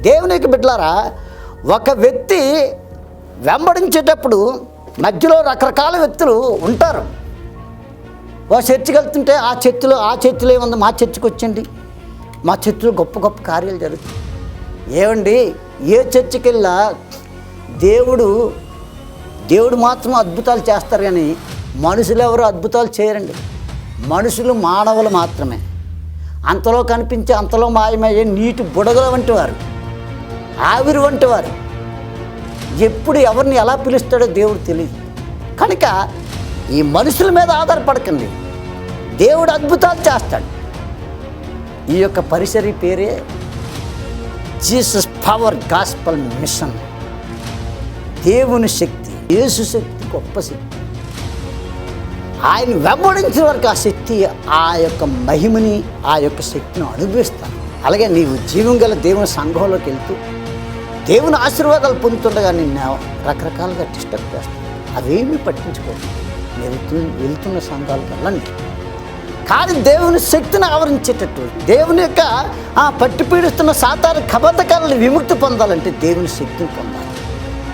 దేవుని యొక్క బిడ్డలారా, ఒక వ్యక్తి వెంబడించేటప్పుడు మధ్యలో రకరకాల వ్యక్తులు ఉంటారు. ఓ చర్చికి వెళ్తుంటే ఆ చర్చిలో ఏముంది, మా చర్చికి వచ్చండి, మా చర్చిలో గొప్ప గొప్ప కార్యాలు జరుగుతాయి. ఏమండి, ఏ చర్చికి వెళ్ళా దేవుడు మాత్రం అద్భుతాలు చేస్తారు, కానీ మనుషులు ఎవరు అద్భుతాలు చేయరండి. మనుషులు మానవులు మాత్రమే. అంతలో కనిపించే అంతలో మాయమయ్యే నీటి బుడగల వంటి వారు, ఆవిరి వంటి వారు. ఎప్పుడు ఎవరిని ఎలా పిలుస్తాడో దేవుడు తెలియదు. కనుక ఈ మనుషుల మీద ఆధారపడకండి, దేవుడు అద్భుతాలు చేస్తాడు. ఈ యొక్క పరిసరి పేరే జీసస్ పవర్ గాస్పల్ మిషన్. దేవుని శక్తి, యేసు శక్తి గొప్ప శక్తి. ఆయన వెంబడించిన వరకు ఆ శక్తి, ఆ యొక్క మహిమని, ఆ యొక్క శక్తిని అనుభవిస్తాను. అలాగే నీవు జీవం గల దేవుని సంఘంలోకి వెళ్తూ దేవుని ఆశీర్వాదాలు పొందుతుండగా నిన్ను రకరకాలుగా డిస్టర్బ్ చేస్తాను. అవేమీ పట్టించుకోండి. వెళ్తున్న సంఘాలకు వెళ్ళండి, కానీ దేవుని శక్తిని ఆవరించేటట్టు, దేవుని యొక్క పట్టి పీడిస్తున్న సాతాను కబద్ధకాలను విముక్తి పొందాలంటే దేవుని శక్తిని పొందాలి.